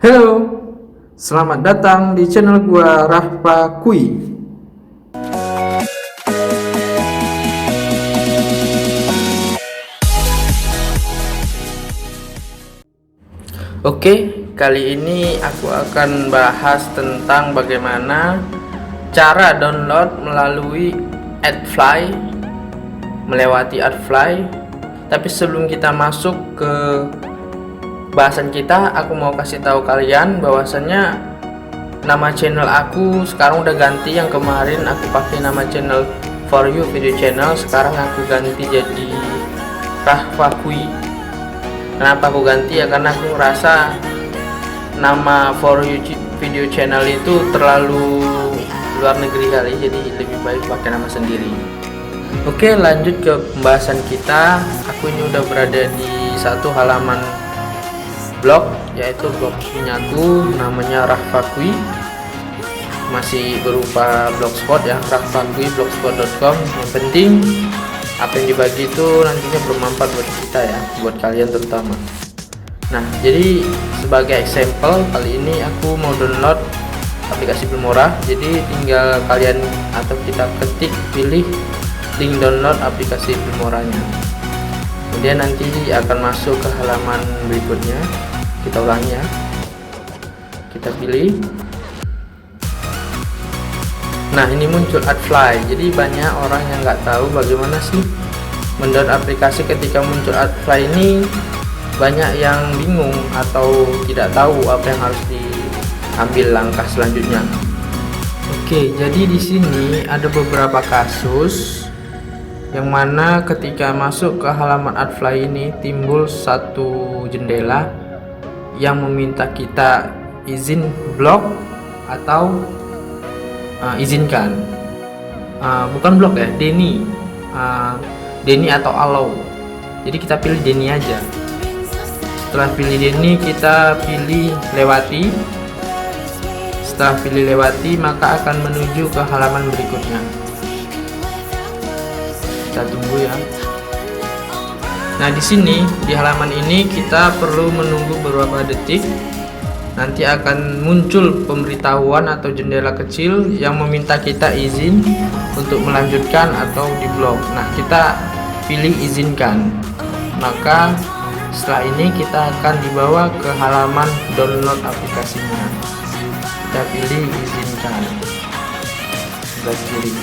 Halo, selamat datang di channel gua Rahpa Kui. Oke, kali ini aku akan bahas tentang bagaimana cara download melalui AdFly, melewati AdFly. Tapi sebelum kita masuk ke bahasan kita, aku mau kasih tahu kalian bahwasannya nama channel aku sekarang udah ganti. Yang kemarin aku pakai nama channel For You Video Channel, sekarang aku ganti jadi Rahpa Kui. Kenapa aku ganti ya? Karena aku ngerasa nama For You Video Channel itu terlalu luar negeri kali, jadi lebih baik pakai nama sendiri. Oke, lanjut ke pembahasan kita. Aku ini udah berada di satu halaman blog, yaitu blog punyaku, namanya Rahpa Kui, masih berupa blogspot ya, rahpakuiblogspot.com. Yang penting apa yang dibagi itu nantinya bermanfaat buat kita ya, buat kalian terutama. Nah, jadi sebagai example, kali ini aku mau download aplikasi Filmora. Jadi tinggal kalian atau kita ketik, pilih link download aplikasi Filmoranya, kemudian nanti akan masuk ke halaman berikutnya. Kita ulangi ya, kita pilih. Nah, ini muncul AdFly. Jadi banyak orang yang nggak tahu bagaimana sih mendownload aplikasi. Ketika muncul AdFly ini, banyak yang bingung atau tidak tahu apa yang harus diambil langkah selanjutnya. Oke, jadi di sini ada beberapa kasus yang mana ketika masuk ke halaman AdFly ini timbul satu jendela yang meminta kita izin blok atau izinkan, bukan blok ya, Deni atau allow. Jadi kita pilih Deni aja. Setelah pilih Deni, kita pilih lewati. Setelah pilih lewati, maka akan menuju ke halaman berikutnya. Kita tunggu ya. Nah, di sini di halaman ini kita perlu menunggu beberapa detik. Nanti akan muncul pemberitahuan atau jendela kecil yang meminta kita izin untuk melanjutkan atau diblok. Nah, kita pilih izinkan. Maka setelah ini kita akan dibawa ke halaman download aplikasinya. Kita pilih izinkan sebelah kiri.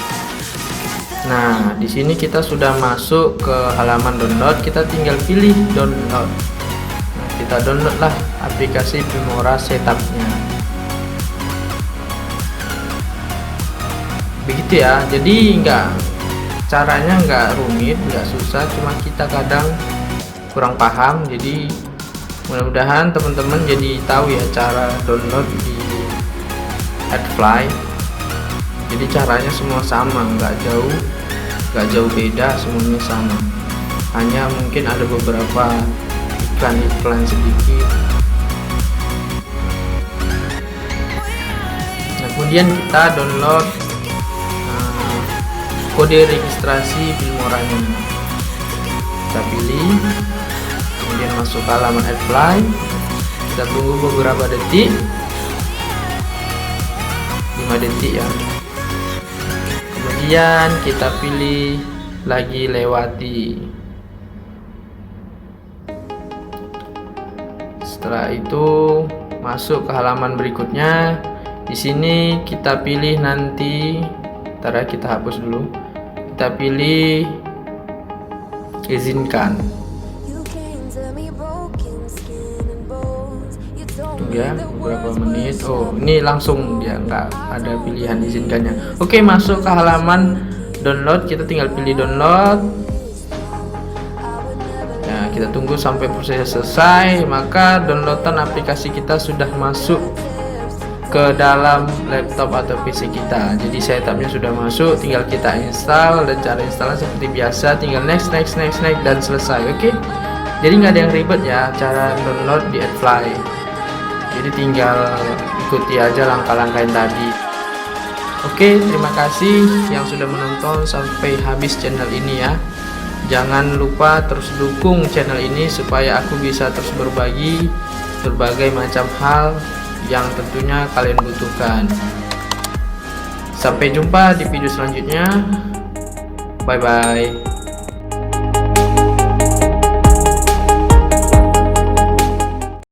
Nah, di sini kita sudah masuk ke halaman download. Kita tinggal pilih download. Nah, kita download lah aplikasi Filmora setupnya. Begitu ya. Jadi caranya nggak rumit, nggak susah. Cuma kita kadang kurang paham. Jadi mudah-mudahan teman-teman jadi tahu ya cara download di AdFly. Jadi caranya semua sama, nggak jauh beda, semuanya sama. Hanya mungkin ada beberapa iklan sedikit. Nah, kemudian kita download kode registrasi Filmoranya. Kita pilih, kemudian masuk ke halaman AdFly. Kita tunggu beberapa detik, 5 detik ya. Kemudian kita pilih lagi lewati. Setelah itu masuk ke halaman berikutnya. Di sini kita pilih nanti, ntar kita hapus dulu. Kita pilih izinkan. Ya, beberapa menit. Oh, ini langsung dia nggak ada pilihan izinkannya. Oke, masuk ke halaman download. Kita tinggal pilih download. Nah, kita tunggu sampai prosesnya selesai. Maka downloadan aplikasi kita sudah masuk ke dalam laptop atau PC kita. Jadi setupnya sudah masuk, tinggal kita install. Dan cara instalnya seperti biasa, tinggal next dan selesai. Oke, jadi nggak ada yang ribet ya cara download di AdFly. Jadi tinggal ikuti aja langkah-langkah yang tadi. Oke, terima kasih yang sudah menonton sampai habis channel ini ya. Jangan lupa terus dukung channel ini supaya aku bisa terus berbagi berbagai macam hal yang tentunya kalian butuhkan. Sampai jumpa di video selanjutnya. Bye bye.